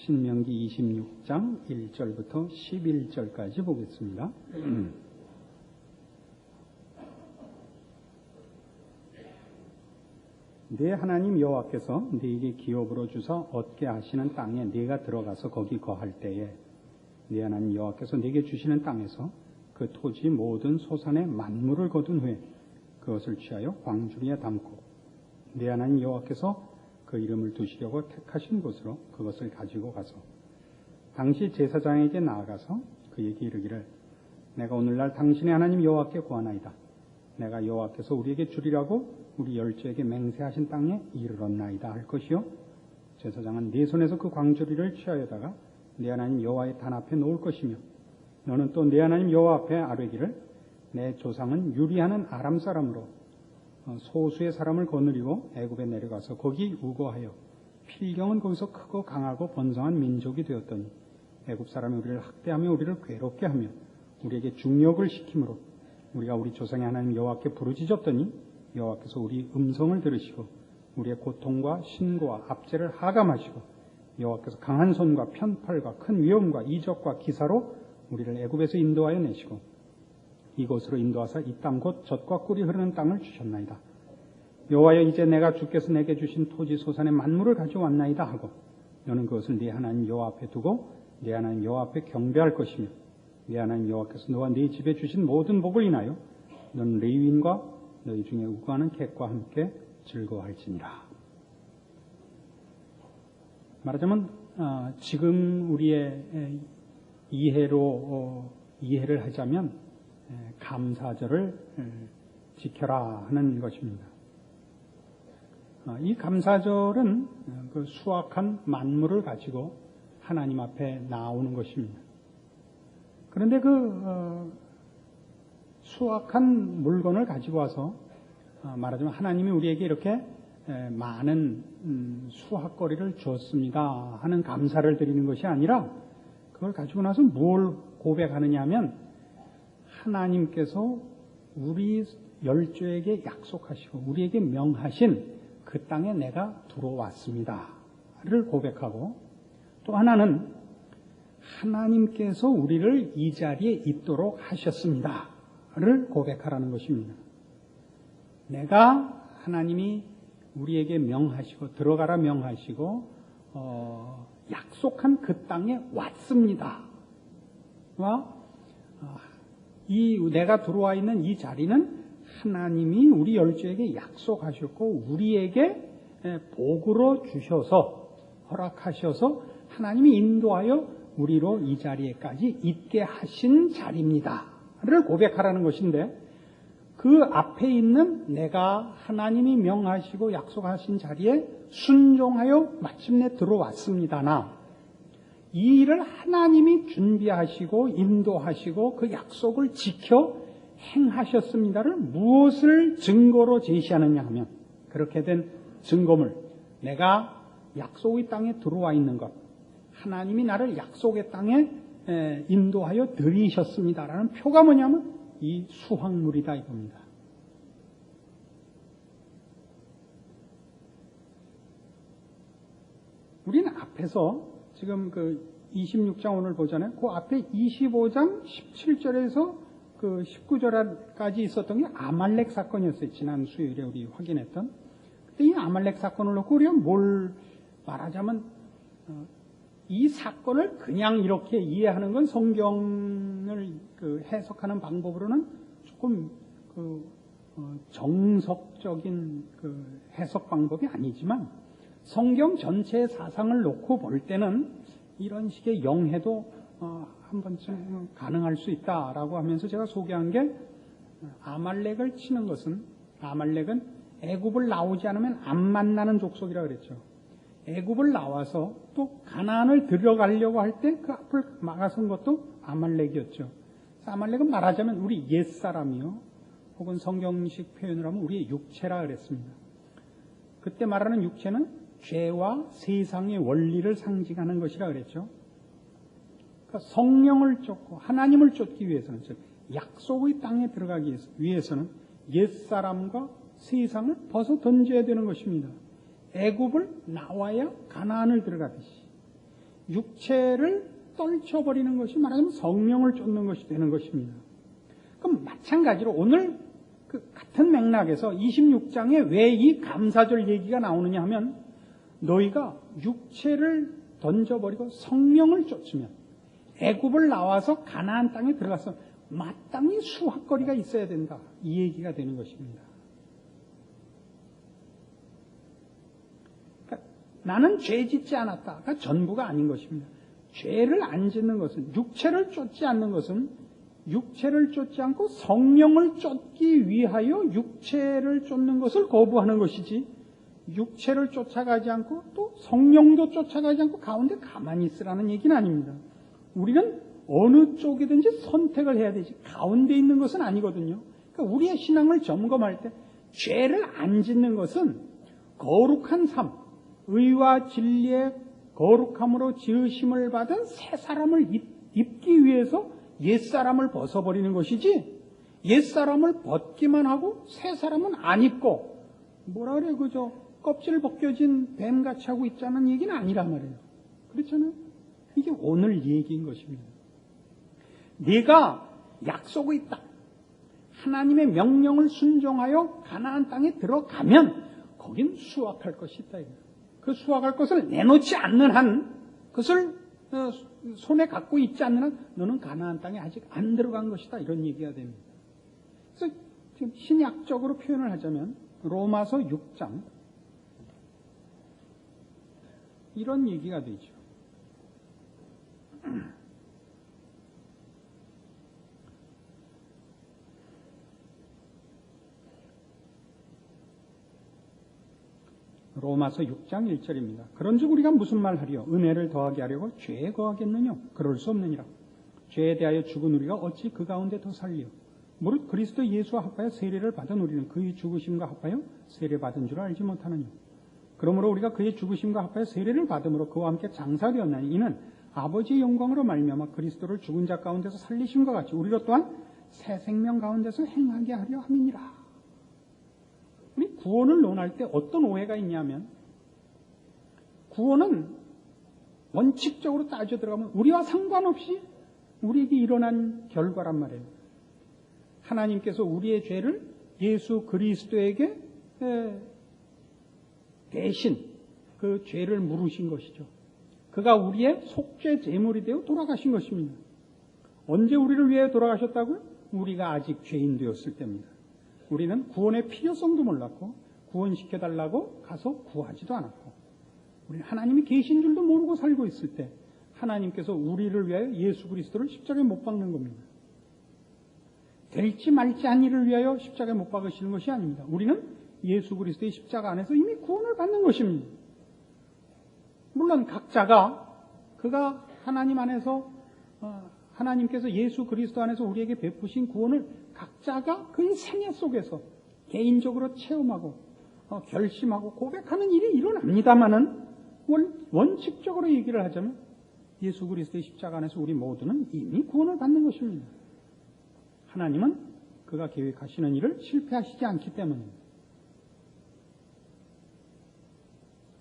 신명기 26장 1절부터 11절까지 보겠습니다. 네 하나님 여호와께서 네게 기업으로 주사 얻게 하시는 땅에 네가 들어가서 거기 거할 때에 네 하나님 여호와께서 네게 주시는 땅에서 그 토지 모든 소산의 만물을 거둔 후에 그것을 취하여 광주리에 담고 네 하나님 여호와께서 그 이름을 두시려고 택하신 곳으로 그것을 가지고 가서 당시 제사장에게 나아가서 그에게 이르기를 내가 오늘날 당신의 하나님 여호와께 구하나이다. 내가 여호와께서 우리에게 주리라고 우리 열조에게 맹세하신 땅에 이르렀나이다 할 것이요 제사장은 네 손에서 그 광주리를 취하여다가 네 하나님 여호와의 단 앞에 놓을 것이며 너는 또 네 하나님 여호와 앞에 아뢰기를 내 조상은 유리하는 아람 사람으로 소수의 사람을 거느리고 애굽에 내려가서 거기 우거하여 필경은 거기서 크고 강하고 번성한 민족이 되었더니 애굽 사람이 우리를 학대하며 우리를 괴롭게 하며 우리에게 중력을 시키므로 우리가 우리 조상의 하나님 여호와께 부르짖었더니 여호와께서 우리 음성을 들으시고 우리의 고통과 신고와 압제를 하감하시고 여호와께서 강한 손과 편팔과 큰 위엄과 이적과 기사로 우리를 애굽에서 인도하여 내시고 이곳으로 인도하사 이 땅 곧 젖과 꿀이 흐르는 땅을 주셨나이다. 여호와여 이제 내가 주께서 내게 주신 토지 소산의 만물을 가져왔나이다 하고 너는 그것을 네 하나님 여호와 앞에 두고 네 하나님 여호와 앞에 경배할 것이며 네 하나님 여호와께서 너와 네 집에 주신 모든 복을 인하여 너는 레위인과 너희 중에 우거하는 객과 함께 즐거워할지니라. 말하자면 지금 우리의 이해를 하자면 감사절을 지켜라 하는 것입니다. 이 감사절은 그 수확한 만물을 가지고 하나님 앞에 나오는 것입니다. 그런데 그 수확한 물건을 가지고 와서 말하자면 하나님이 우리에게 이렇게 많은 수확거리를 주었습니다 하는 감사를 드리는 것이 아니라 그걸 가지고 나서 뭘 고백하느냐 하면 하나님께서 우리 열조에게 약속하시고 우리에게 명하신 그 땅에 내가 들어왔습니다를 고백하고 또 하나는 하나님께서 우리를 이 자리에 있도록 하셨습니다를 고백하라는 것입니다. 내가 하나님이 우리에게 명하시고 들어가라 명하시고 약속한 그 땅에 왔습니다와 내가 들어와 있는 이 자리는 하나님이 우리 열조에게 약속하셨고 우리에게 복으로 주셔서 허락하셔서 하나님이 인도하여 우리로 이 자리에까지 있게 하신 자리입니다를 고백하라는 것인데 그 앞에 있는 내가 하나님이 명하시고 약속하신 자리에 순종하여 마침내 들어왔습니다나 이 일을 하나님이 준비하시고 인도하시고 그 약속을 지켜 행하셨습니다를 무엇을 증거로 제시하느냐 하면 그렇게 된 증거물 내가 약속의 땅에 들어와 있는 것 하나님이 나를 약속의 땅에 인도하여 들이셨습니다라는 표가 뭐냐면 이 수확물이다 이겁니다. 우리는 앞에서 지금 그 26장 오늘 보잖아요. 그 앞에 25장 17절에서 그 19절까지 있었던 게 아말렉 사건이었어요. 지난 수요일에 우리 확인했던. 근데 이 아말렉 사건을 놓고 우리가 뭘 말하자면 이 사건을 그냥 이렇게 이해하는 건 성경을 그 해석하는 방법으로는 조금 정석적인 그 해석 방법이 아니지만 성경 전체의 사상을 놓고 볼 때는 이런 식의 영해도 한 번쯤 가능할 수 있다라고 하면서 제가 소개한 게 아말렉을 치는 것은 아말렉은 애굽을 나오지 않으면 안 만나는 족속이라고 그랬죠. 애굽을 나와서 또 가나안을 들어가려고 할 때 그 앞을 막아선 것도 아말렉이었죠. 아말렉은 말하자면 우리 옛사람이요. 혹은 성경식 표현을 하면 우리의 육체라 그랬습니다. 그때 말하는 육체는 죄와 세상의 원리를 상징하는 것이라 그랬죠. 그러니까 성령을 쫓고 하나님을 쫓기 위해서는 즉 약속의 땅에 들어가기 위해서는 옛사람과 세상을 벗어 던져야 되는 것입니다. 애굽을 나와야 가나안을 들어가듯이 육체를 떨쳐버리는 것이 말하자면 성령을 쫓는 것이 되는 것입니다. 그럼 마찬가지로 오늘 그 같은 맥락에서 26장에 왜 이 감사절 얘기가 나오느냐 하면 너희가 육체를 던져버리고 성령을 쫓으면 애굽을 나와서 가나안 땅에 들어가서 마땅히 수확거리가 있어야 된다. 이 얘기가 되는 것입니다. 그러니까 나는 죄 짓지 않았다가 전부가 아닌 것입니다. 죄를 안 짓는 것은, 육체를 쫓지 않는 것은 육체를 쫓지 않고 성령을 쫓기 위하여 육체를 쫓는 것을 거부하는 것이지, 육체를 쫓아가지 않고 또 성령도 쫓아가지 않고 가운데 가만히 있으라는 얘기는 아닙니다. 우리는 어느 쪽이든지 선택을 해야 되지 가운데 있는 것은 아니거든요. 그러니까 우리의 신앙을 점검할 때 죄를 안 짓는 것은 거룩한 삶, 의와 진리의 거룩함으로 지으심을 받은 새 사람을 입기 위해서 옛사람을 벗어버리는 것이지, 옛사람을 벗기만 하고 새 사람은 안 입고 뭐라 그래요, 그저 껍질 벗겨진 뱀같이 하고 있자는 얘기는 아니란 말이에요. 그렇잖아요. 이게 오늘 얘기인 것입니다. 네가 약속이 있다. 하나님의 명령을 순종하여 가나안 땅에 들어가면 거긴 수확할 것이 있다. 그 수확할 것을 내놓지 않는 한, 그것을 손에 갖고 있지 않는 한 너는 가나안 땅에 아직 안 들어간 것이다. 이런 얘기가 됩니다. 그래서 지금 신약적으로 표현을 하자면 로마서 6장 이런 얘기가 되죠. 로마서 6장 1절입니다. 그런즉 우리가 무슨 말하리요? 은혜를 더하게 하려고 죄에 거하겠느냐? 그럴 수 없느니라. 죄에 대하여 죽은 우리가 어찌 그 가운데 더 살리요? 무릇 그리스도 예수와 합하여 세례를 받은 우리는 그의 죽으심과 합하여 세례받은 줄 알지 못하느냐? 그러므로 우리가 그의 죽으심과 합하여 세례를 받음으로 그와 함께 장사되었나니 이는 아버지의 영광으로 말미암아 그리스도를 죽은 자 가운데서 살리심과 같이 우리로 또한 새 생명 가운데서 행하게 하려 함이니라. 우리 구원을 논할 때 어떤 오해가 있냐면, 구원은 원칙적으로 따져 들어가면 우리와 상관없이 우리에게 일어난 결과란 말이에요. 하나님께서 우리의 죄를 예수 그리스도에게 대신 그 죄를 물으신 것이죠. 그가 우리의 속죄 제물이 되어 돌아가신 것입니다. 언제 우리를 위해 돌아가셨다고요? 우리가 아직 죄인 되었을 때입니다. 우리는 구원의 필요성도 몰랐고 구원시켜달라고 가서 구하지도 않았고, 우리는 하나님이 계신 줄도 모르고 살고 있을 때 하나님께서 우리를 위하여 예수 그리스도를 십자가에 못 박는 겁니다. 될지 말지 한 일을 위하여 십자가에 못 박으시는 것이 아닙니다. 우리는 예수 그리스도의 십자가 안에서 이미 구원을 받는 것입니다. 물론 각자가 그가 하나님 안에서 하나님께서 예수 그리스도 안에서 우리에게 베푸신 구원을 각자가 그의 생애 속에서 개인적으로 체험하고 결심하고 고백하는 일이 일어납니다마는 원칙적으로 얘기를 하자면 예수 그리스도의 십자가 안에서 우리 모두는 이미 구원을 받는 것입니다. 하나님은 그가 계획하시는 일을 실패하시지 않기 때문입니다.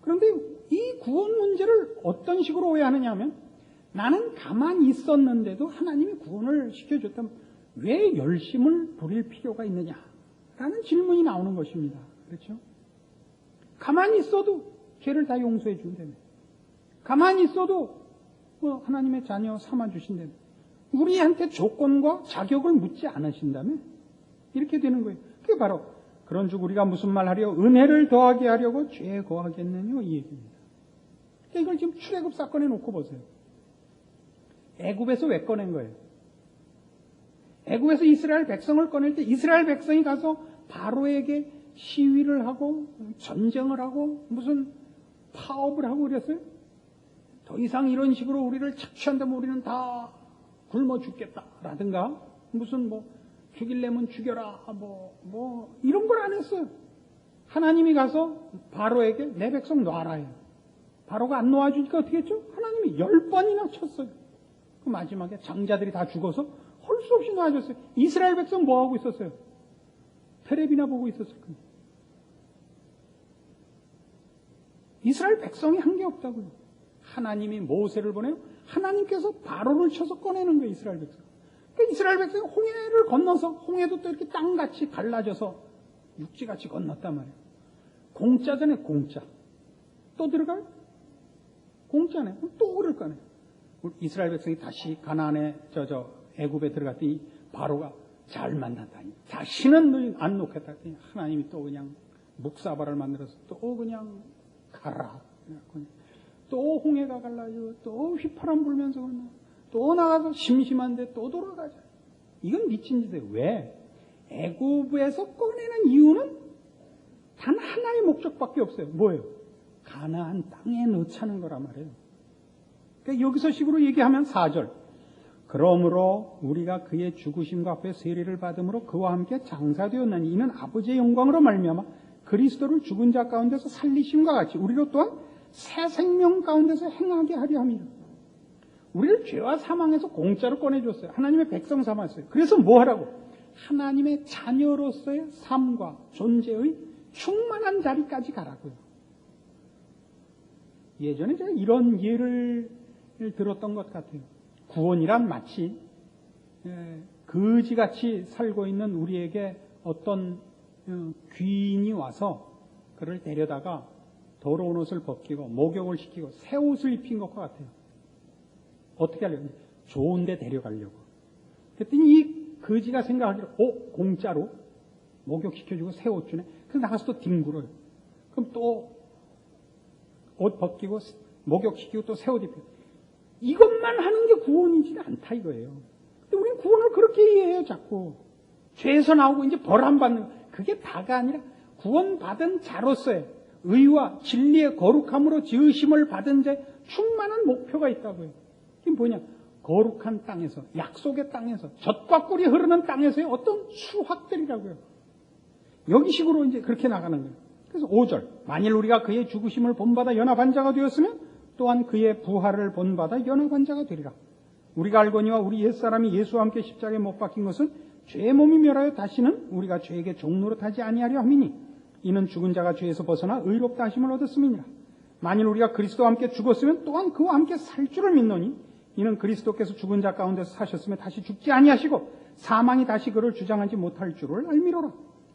그런데 이 구원 문제를 어떤 식으로 오해하느냐 하면, 나는 가만히 있었는데도 하나님이 구원을 시켜줬다면 왜 열심을 부릴 필요가 있느냐라는 질문이 나오는 것입니다. 그렇죠? 가만히 있어도 죄를 다 용서해 준다며, 가만히 있어도 하나님의 자녀 삼아 주신다며, 우리한테 조건과 자격을 묻지 않으신다며, 이렇게 되는 거예요. 그게 바로 그런즉 우리가 무슨 말 하려? 은혜를 더하게 하려고 죄에 거하겠느냐, 이 얘기입니다. 그러니까 이걸 지금 출애굽 사건에 놓고 보세요. 애굽에서 왜 꺼낸 거예요? 애굽에서 이스라엘 백성을 꺼낼 때 이스라엘 백성이 가서 바로에게 시위를 하고 전쟁을 하고 무슨 파업을 하고 그랬어요? 더 이상 이런 식으로 우리를 착취한다면 우리는 다 굶어 죽겠다라든가, 무슨 죽일래면 죽여라 이런 걸 안 했어요. 하나님이 가서 바로에게 내 백성 놔라 해요. 바로가 안 놓아주니까 어떻게 했죠? 하나님이 10번이나 쳤어요. 그 마지막에 장자들이 다 죽어서 할 수 없이 놔줬어요. 이스라엘 백성 뭐 하고 있었어요? 테레비나 보고 있었을 거예요. 이스라엘 백성이 한 게 없다고요. 하나님이 모세를 보내요. 하나님께서 바로를 쳐서 꺼내는 거예요, 이스라엘 백성. 그러니까 이스라엘 백성이 홍해를 건너서, 홍해도 또 이렇게 땅같이 갈라져서 육지같이 건넜단 말이에요. 공짜잖아요, 공짜. 또 들어가요? 공짜네. 또 그럴 거네. 이스라엘 백성이 다시 가나안에 애굽에 들어갔더니 바로가 잘 만난다니. 다시는 너희 안 놓겠다 했더니 하나님이 또 그냥 묵사발을 만들어서 또 그냥 가라. 또 홍해가 갈라지고 또 휘파람 불면서 건너. 또 나가서 심심한데 또 돌아가자. 이건 미친 짓이에요. 왜? 애굽에서 꺼내는 이유는 단 하나의 목적밖에 없어요. 뭐예요? 가나안 땅에 넣자는 거란 말이에요. 그러니까 여기서 식으로 얘기하면 4절. 그러므로 우리가 그의 죽으심과 앞에 세례를 받음으로 그와 함께 장사되었나니 이는 아버지의 영광으로 말미암아 그리스도를 죽은 자 가운데서 살리심과 같이 우리로 또한 새 생명 가운데서 행하게 하려 함이라. 우리를 죄와 사망에서 공짜로 꺼내줬어요. 하나님의 백성 삼았어요. 그래서 뭐 하라고? 하나님의 자녀로서의 삶과 존재의 충만한 자리까지 가라고요. 예전에 제가 이런 예를 들었던 것 같아요. 구원이란 마치 거지같이 살고 있는 우리에게 어떤 귀인이 와서 그를 데려다가 더러운 옷을 벗기고 목욕을 시키고 새 옷을 입힌 것과 같아요. 어떻게 하려고? 좋은 데 데려가려고. 그랬더니 이 거지가 생각하기로 공짜로 목욕시켜주고 새 옷 주네. 그래서 나가서 또 뒹굴어요. 그럼 또 옷 벗기고 목욕시키고 또 새 옷 입히고. 이것만 하는 게 구원이지 않다 이거예요. 근데 우리는 구원을 그렇게 이해해요. 자꾸 죄에서 나오고 이제 벌 안 받는 거. 그게 다가 아니라 구원받은 자로서의 의와 진리의 거룩함으로 지으심을 받은 자의 충만한 목표가 있다고요. 이게 뭐냐? 거룩한 땅에서, 약속의 땅에서, 젖과 꿀이 흐르는 땅에서의 어떤 수확들이라고요. 여기식으로 이제 그렇게 나가는 거예요. 그래서 5절. 만일 우리가 그의 죽으심을 본받아 연합한 자가 되었으면 또한 그의 부활을 본받아 연합한 자가 되리라. 우리가 알거니와 우리 옛사람이 예수와 함께 십자가에 못 박힌 것은 죄의 몸이 멸하여 다시는 우리가 죄에게 종노릇하지 아니하려 함이니 이는 죽은 자가 죄에서 벗어나 의롭다 하심을 얻었음이니라. 만일 우리가 그리스도와 함께 죽었으면 또한 그와 함께 살 줄을 믿노니 이는 그리스도께서 죽은 자 가운데서 사셨으면 다시 죽지 아니하시고 사망이 다시 그를 주장하지 못할 줄을 알미로라.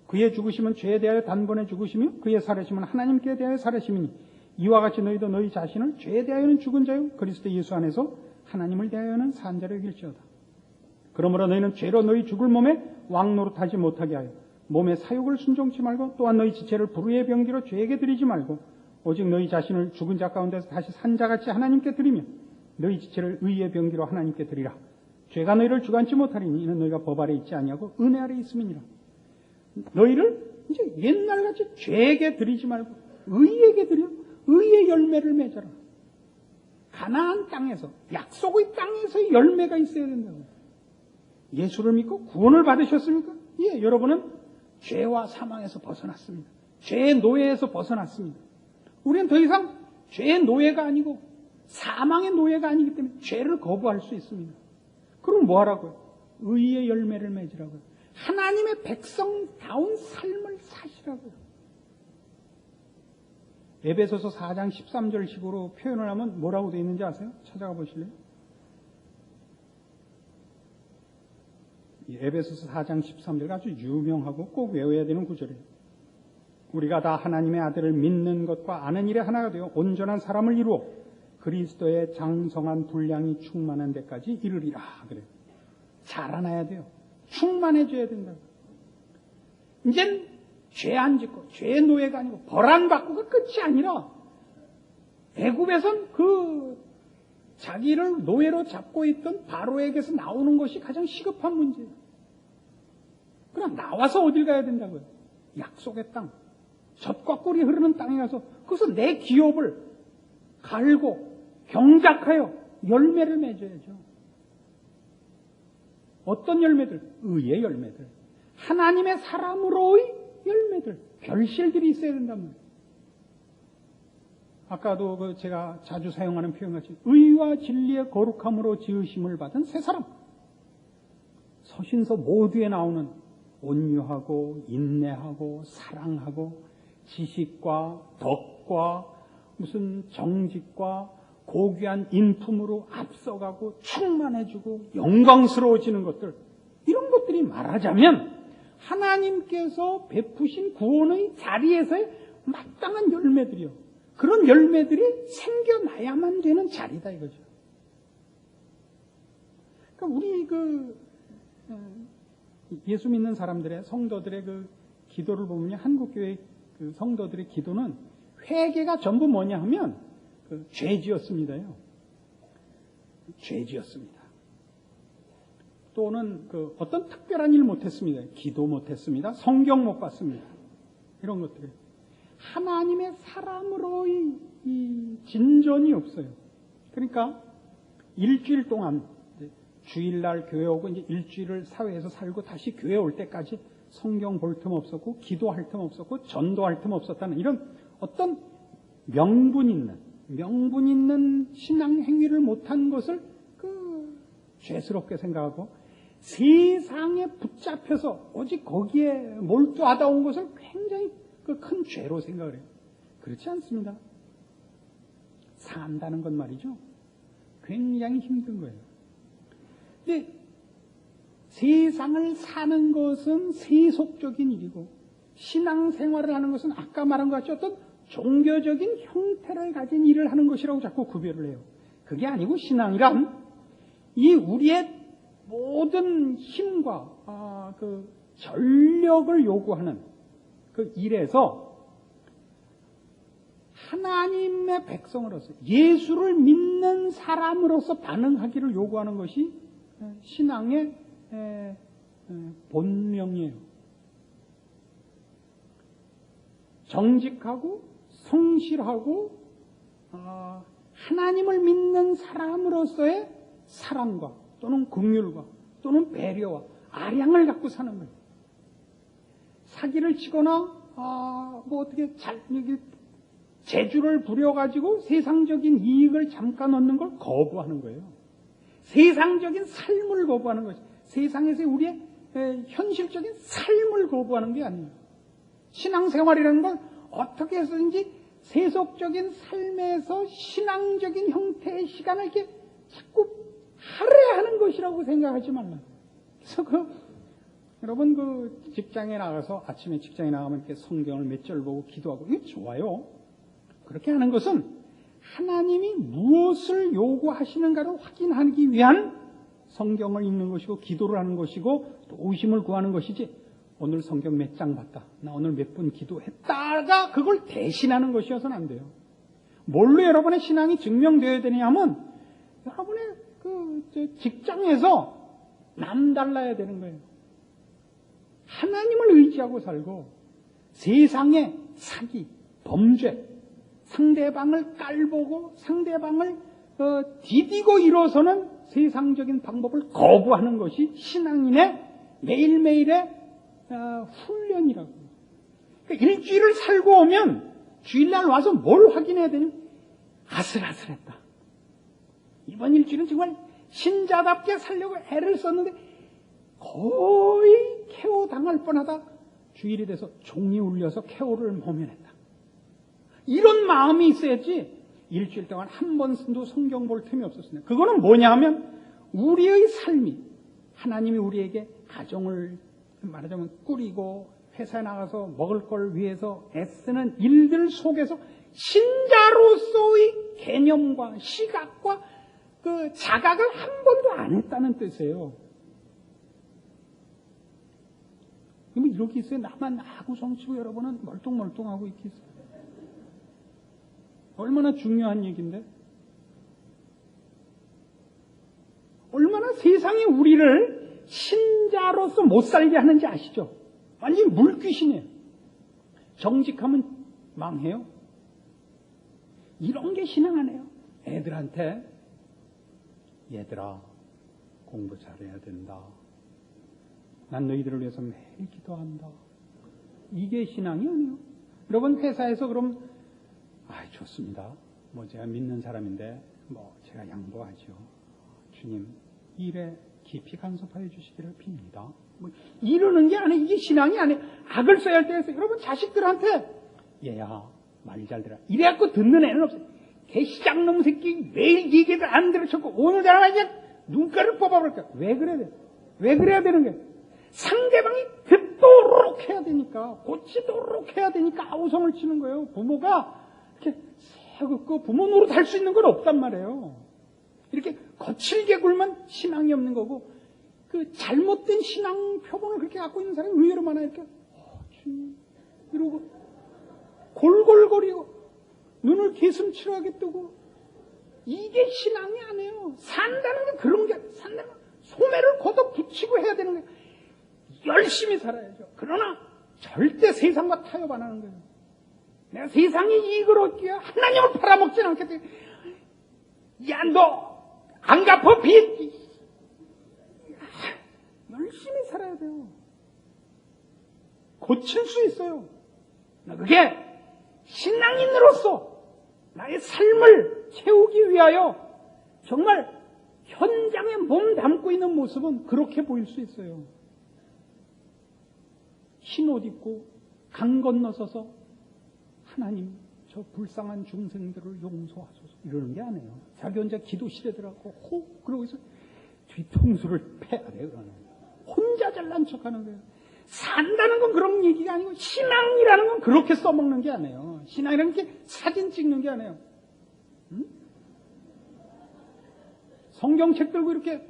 그의 죽으심은 죄에 대하여 단번에 죽으시며 그의 살으심은 하나님께 대하여 살으심이니 이와 같이 너희도 너희 자신을 죄에 대하여는 죽은 자요 그리스도 예수 안에서 하나님을 대하여는 산 자로 여길지어다. 그러므로 너희는 죄로 너희 죽을 몸에 왕노릇하지 못하게 하여 몸의 사욕을 순종치 말고 또한 너희 지체를 불의의 병기로 죄에게 드리지 말고 오직 너희 자신을 죽은 자 가운데서 다시 산 자같이 하나님께 드리며 너희 지체를 의의 병기로 하나님께 드리라. 죄가 너희를 주관치 못하리니 이는 너희가 법 아래 있지 아니하고 은혜 아래 있음이니라. 너희를 이제 옛날같이 죄에게 드리지 말고 의에게 드려 의의 열매를 맺어라. 가나안 땅에서 약속의 땅에서의 열매가 있어야 된다고. 예수를 믿고 구원을 받으셨습니까? 예, 여러분은 죄와 사망에서 벗어났습니다. 죄의 노예에서 벗어났습니다. 우리는 더 이상 죄의 노예가 아니고 사망의 노예가 아니기 때문에 죄를 거부할 수 있습니다. 그럼 뭐 하라고요? 의의 열매를 맺으라고요. 하나님의 백성다운 삶을 사시라고요. 에베소서 4장 13절식으로 표현을 하면 뭐라고 되어 있는지 아세요? 찾아가 보실래요? 에베소서 4장 13절 아주 유명하고 꼭 외워야 되는 구절이에요. 우리가 다 하나님의 아들을 믿는 것과 아는 일에 하나가 되어 온전한 사람을 이루어 그리스도의 장성한 분량이 충만한 데까지 이르리라 그래요. 자라나야 돼요. 충만해져야 된다. 이젠 죄 안 짓고 죄의 노예가 아니고 벌 안 받고가 끝이 아니라 애굽에선 그 자기를 노예로 잡고 있던 바로에게서 나오는 것이 가장 시급한 문제예요. 그럼 나와서 어딜 가야 된다고요? 약속의 땅, 젖과 꿀이 흐르는 땅에 가서 거기서 내 기업을 갈고 경작하여 열매를 맺어야죠. 어떤 열매들? 의의 열매들. 하나님의 사람으로의 열매들, 결실들이 있어야 된단 말이에요. 아까도 제가 자주 사용하는 표현같이 의와 진리의 거룩함으로 지으심을 받은 새 사람. 서신서 모두에 나오는 온유하고 인내하고 사랑하고 지식과 덕과 무슨 정직과 고귀한 인품으로 앞서가고 충만해지고 영광스러워지는 것들, 이런 것들이 말하자면 하나님께서 베푸신 구원의 자리에서의 마땅한 열매들이요. 그런 열매들이 생겨나야만 되는 자리다 이거죠. 그러니까 우리 예수 믿는 사람들의 성도들의 기도를 보면요, 한국교회 성도들의 기도는 회개가 전부 뭐냐 하면 죄지었습니다요. 죄지었습니다. 또는 어떤 특별한 일 못했습니다. 기도 못했습니다. 성경 못 봤습니다. 이런 것들. 하나님의 사람으로의 이 진전이 없어요. 그러니까 일주일 동안 주일날 교회 오고 이제 일주일을 사회에서 살고 다시 교회 올 때까지 성경 볼 틈 없었고 기도할 틈 없었고 전도할 틈 없었다는 이런 어떤 명분 있는 신앙 행위를 못한 것을 죄스럽게 생각하고 세상에 붙잡혀서 오직 거기에 몰두하다 온 것을 굉장히 큰 죄로 생각을 해요. 그렇지 않습니다. 산다는 건 말이죠. 굉장히 힘든 거예요. 근데 세상을 사는 것은 세속적인 일이고 신앙생활을 하는 것은 아까 말한 것 같이 어떤 종교적인 형태를 가진 일을 하는 것이라고 자꾸 구별을 해요. 그게 아니고 신앙이란 이 우리의 모든 힘과 전력을 요구하는 그 일에서 하나님의 백성으로서 예수를 믿는 사람으로서 반응하기를 요구하는 것이 신앙의 본명이에요. 정직하고 성실하고 하나님을 믿는 사람으로서의 사랑과 또는 긍휼과 또는 배려와 아량을 갖고 사는 거예요. 사기를 치거나 어떻게 재주를 부려가지고 세상적인 이익을 잠깐 얻는 걸 거부하는 거예요. 세상적인 삶을 거부하는 것이 세상에서의 우리의 현실적인 삶을 거부하는 게 아니에요. 신앙생활이라는 건 어떻게 해서든지 세속적인 삶에서 신앙적인 형태의 시간을 이렇게 자꾸 할애하는 것이라고 생각하지 말라요. 그래서 여러분 직장에 나가서 아침에 직장에 나가면 이렇게 성경을 몇 절 보고 기도하고 이거 좋아요. 그렇게 하는 것은 하나님이 무엇을 요구하시는가를 확인하기 위한 성경을 읽는 것이고 기도를 하는 것이고 도우심을 구하는 것이지 오늘 성경 몇 장 봤다. 나 오늘 몇 분 기도했다가 그걸 대신하는 것이어서는 안 돼요. 뭘로 여러분의 신앙이 증명되어야 되냐면 여러분의 직장에서 남달라야 되는 거예요. 하나님을 의지하고 살고 세상의 사기, 범죄, 상대방을 깔보고 상대방을 디디고 일어서는 세상적인 방법을 거부하는 것이 신앙인의 매일매일의 훈련이라고. 그러니까 일주일을 살고 오면 주일날 와서 뭘 확인해야 되냐? 아슬아슬했다. 이번 일주일은 정말 신자답게 살려고 애를 썼는데 거의 KO 당할 뻔하다. 주일이 돼서 종이 울려서 KO를 모면했다. 이런 마음이 있어야지 일주일 동안 한 번도 성경 볼 틈이 없었습니다. 그거는 뭐냐 하면 우리의 삶이 하나님이 우리에게 가정을 말하자면 꾸리고 회사에 나가서 먹을 걸 위해서 애쓰는 일들 속에서 신자로서의 개념과 시각과 그 자각을 한 번도 안 했다는 뜻이에요. 그러면 이렇게 있어요. 나만 아구성치고 여러분은 멀뚱멀뚱하고 있겠어요. 얼마나 중요한 얘기인데? 얼마나 세상이 우리를 신자로서 못 살게 하는지 아시죠? 완전히 물귀신이에요. 정직하면 망해요. 이런 게 신앙 아니에요. 애들한테 얘들아 공부 잘해야 된다. 난 너희들을 위해서 매일 기도한다. 이게 신앙이 아니에요. 여러분 회사에서 그럼 좋습니다. 제가 믿는 사람인데 제가 양보하죠. 주님 일에 깊이 간섭하여 주시기를 빕니다. 이러는 게 아니에요. 이게 신앙이 아니에요. 악을 써야 할 때에서 여러분 자식들한테 얘야 말 잘 들어. 이래갖고 듣는 애는 없어요. 개시장놈 새끼 매일 얘기를 안 들으셨고 오늘 자랑 이제 눈가를 뽑아버릴까? 왜 그래야 돼? 왜 그래야 되는 거야? 상대방이 듣도록 해야 되니까, 고치도록 해야 되니까 아우성을 치는 거예요. 부모가 이렇게 새긋고 부모 노릇할 수 있는 건 없단 말이에요. 이렇게 거칠게 굴면 신앙이 없는 거고, 그 잘못된 신앙 표본을 그렇게 갖고 있는 사람이 의외로 많아요. 이렇게 이러고 골골거리고 눈을 개슴츠러하게 뜨고, 이게 신앙이 아니에요. 산다는 건 그런 게 아니에요. 산다는 건 소매를 걷어 붙이고 해야 되는 거예요. 열심히 살아야죠. 그러나 절대 세상과 타협 안 하는 거예요. 내가 세상의 이익을 얻기 위해 하나님을 팔아먹진 않겠다. 야, 너 안 갚아 빚. 열심히 살아야 돼요. 고칠 수 있어요. 그게 신앙인으로서 나의 삶을 채우기 위하여 정말 현장에 몸 담고 있는 모습은 그렇게 보일 수 있어요. 흰 옷 입고 강 건너서서 하나님 저 불쌍한 중생들을 용서하소서 이러는 게 아니에요. 자기 혼자 기도실에 들어가고 호 그러고 있어 뒤통수를 패야 돼요. 혼자 잘난 척하는 거예요. 산다는 건 그런 얘기가 아니고, 신앙이라는 건 그렇게 써먹는 게 아니에요. 신앙이라는 게 사진 찍는 게 아니에요. 응? 성경책 들고 이렇게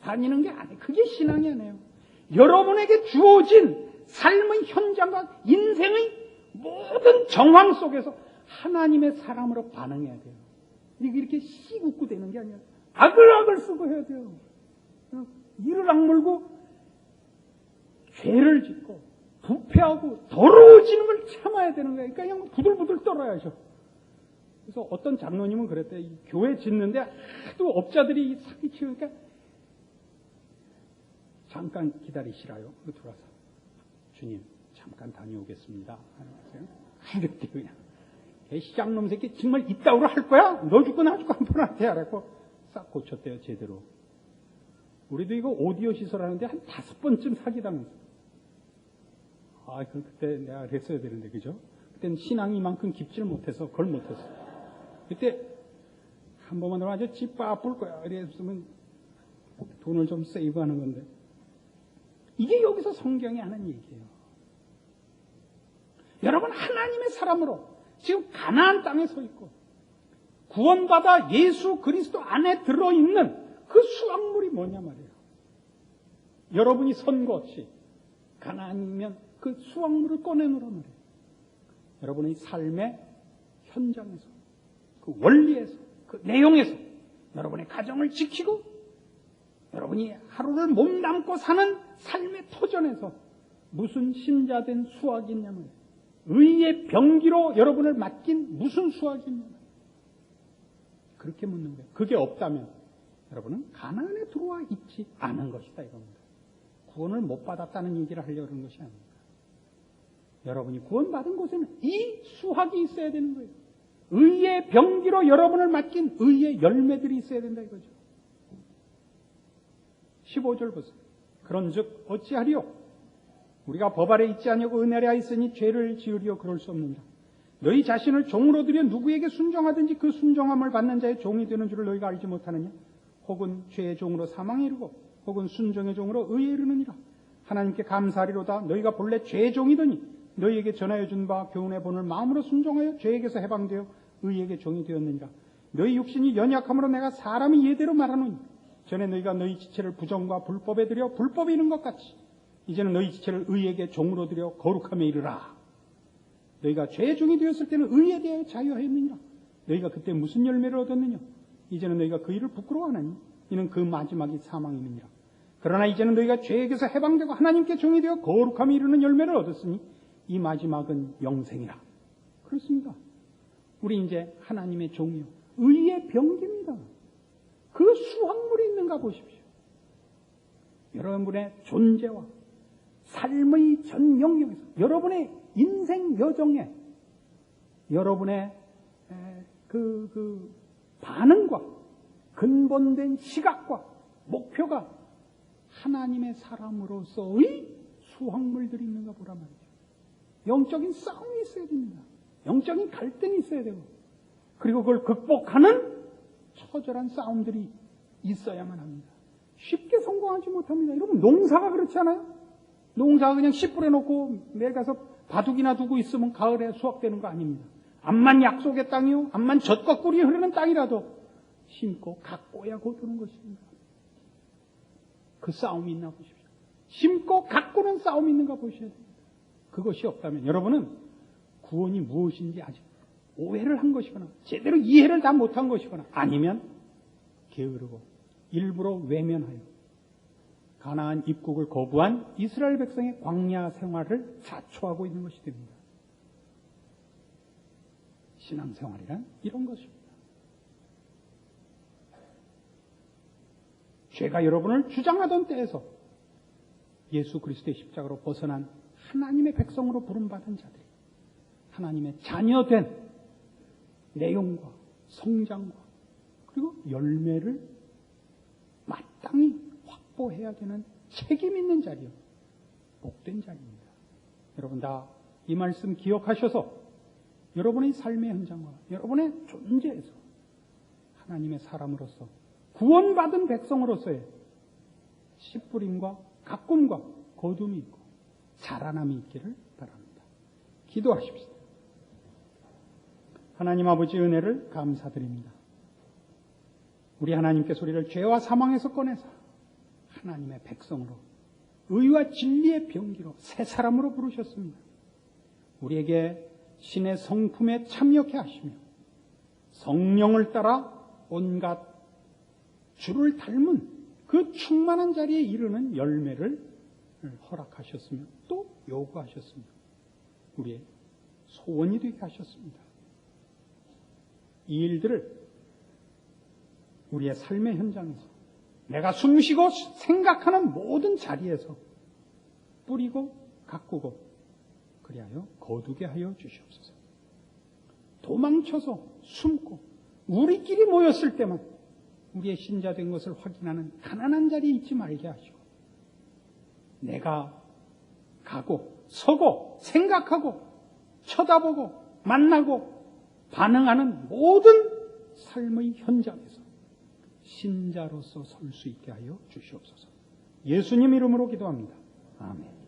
다니는 게 아니에요. 그게 신앙이 아니에요. 여러분에게 주어진 삶의 현장과 인생의 모든 정황 속에서 하나님의 사람으로 반응해야 돼요. 이렇게 씩 웃고 되는 게 아니라 아글아글 쓰고 해야 돼요. 이를 악물고 죄를 짓고 부패하고 더러워지는 걸 참아야 되는 거예요. 그러니까 그냥 부들부들 떨어야죠. 그래서 어떤 장로님은 그랬대요. 이 교회 짓는데 하도 업자들이 사기치니까 잠깐 기다리시라요. 들어와서 주님 잠깐 다녀오겠습니다. 이랬대요. 그냥 개시장놈 새끼 정말 이따위로 할 거야? 너 죽고 나 죽고 한 번한테 하라고 싹 고쳤대요. 제대로. 우리도 이거 오디오 시설하는데 한 5번쯤 사기당했어. 그때 내가 그랬어야 되는데, 그죠? 그때는 신앙이 이만큼 깊지를 못해서 그걸 못했어. 그때 한 번만 더 아주 집 바쁠 거야. 이랬으면 돈을 좀 세이브하는 건데. 이게 여기서 성경이 하는 얘기예요. 여러분, 하나님의 사람으로 지금 가나안 땅에 서 있고 구원받아 예수 그리스도 안에 들어있는 그 수확물이 뭐냐 말이에요. 여러분이 선거 없이 가나안이면 그 수확물을 꺼내놓으란 말이에요. 여러분의 삶의 현장에서, 그 원리에서, 그 내용에서 여러분의 가정을 지키고 여러분이 하루를 몸담고 사는 삶의 터전에서 무슨 심자된 수확이 있냐면, 의의 병기로 여러분을 맡긴 무슨 수확이 있냐면, 그렇게 묻는 거예요. 그게 없다면 여러분은 가나안에 들어와 있지 않은 것이다 이겁니다. 구원을 못 받았다는 얘기를 하려고 하는 것이 아닙니다. 여러분이 구원받은 곳에는 이 수확이 있어야 되는 거예요. 의의 병기로 여러분을 맡긴 의의 열매들이 있어야 된다 이거죠. 15절 보세요. 그런즉 어찌하리요? 우리가 법 아래 있지 아니하고 은혜 아래 있으니 죄를 지으리요 그럴 수 없느니라. 너희 자신을 종으로 들여 누구에게 순종하든지 그 순종함을 받는 자의 종이 되는 줄을 너희가 알지 못하느냐? 혹은 죄의 종으로 사망에 이르고 혹은 순종의 종으로 의에 이르느니라. 하나님께 감사하리로다. 너희가 본래 죄의 종이더니 너희에게 전하여 준 바 교훈의 본을 마음으로 순종하여 죄에게서 해방되어 의에게 종이 되었느니라. 너희 육신이 연약함으로 내가 사람이 예대로 말하노니 전에 너희가 너희 지체를 부정과 불법에 들여 불법에 이른 것 같이 이제는 너희 지체를 의에게 종으로 들여 거룩함에 이르라. 너희가 죄의 종이 되었을 때는 의에 대하여 자유하였느니라. 너희가 그때 무슨 열매를 얻었느냐? 이제는 너희가 그 일을 부끄러워하나니 이는 그 마지막이 사망이느니라. 그러나 이제는 너희가 죄에게서 해방되고 하나님께 종이 되어 거룩함에 이르는 열매를 얻었으니 이 마지막은 영생이라. 그렇습니다. 우리 이제 하나님의 종이요 의의 병기입니다. 그 수확물이 있는가 보십시오. 여러분의 존재와 삶의 전 영역에서 여러분의 인생 여정에 여러분의 그 반응과 근본된 시각과 목표가 하나님의 사람으로서의 수확물들이 있는가 보란 말이죠. 영적인 싸움이 있어야 됩니다. 영적인 갈등이 있어야 되고 그리고 그걸 극복하는 처절한 싸움들이 있어야만 합니다. 쉽게 성공하지 못합니다. 여러분, 농사가 그렇지 않아요? 농사가 그냥 씨 뿌려놓고 내일 가서 바둑이나 두고 있으면 가을에 수확되는 거 아닙니다. 암만 약속의 땅이요, 암만 젖과 꿀이 흐르는 땅이라도 심고 가꿔야 거두는 것입니다. 그 싸움이 있나 보십시오. 심고 가꾸는 싸움이 있는가 보셔야 됩니다. 그것이 없다면 여러분은 구원이 무엇인지 아직 오해를 한 것이거나 제대로 이해를 다 못한 것이거나 아니면 게으르고 일부러 외면하여 가나안 입국을 거부한 이스라엘 백성의 광야 생활을 자초하고 있는 것이 됩니다. 신앙생활이란 이런 것입니다. 죄가 여러분을 주장하던 때에서 예수 그리스도의 십자가로 벗어난 하나님의 백성으로 부름받은 자들이 하나님의 자녀된 내용과 성장과 그리고 열매를 마땅히 확보해야 되는 책임 있는 자리요, 복된 자리입니다. 여러분 다 이 말씀 기억하셔서 여러분의 삶의 현장과 여러분의 존재에서 하나님의 사람으로서 구원받은 백성으로서의 씨뿌림과 가꿈과 거둠이 있고 자라남이 있기를 바랍니다. 기도하십시오. 하나님 아버지 은혜를 감사드립니다. 우리 하나님께서 우리를 죄와 사망에서 꺼내사 하나님의 백성으로 의와 진리의 병기로 새 사람으로 부르셨습니다. 우리에게 신의 성품에 참여케 하시며 성령을 따라 온갖 주를 닮은 그 충만한 자리에 이르는 열매를 허락하셨으며 또 요구하셨습니다. 우리의 소원이 되게 하셨습니다. 이 일들을 우리의 삶의 현장에서 내가 숨쉬고 생각하는 모든 자리에서 뿌리고 가꾸고 그리하여 거두게 하여 주시옵소서. 도망쳐서 숨고 우리끼리 모였을 때만 우리의 신자된 것을 확인하는 가난한 자리에 있지 말게 하시고 내가 가고 서고 생각하고 쳐다보고 만나고 반응하는 모든 삶의 현장에서 신자로서 설 수 있게 하여 주시옵소서. 예수님 이름으로 기도합니다. 아멘.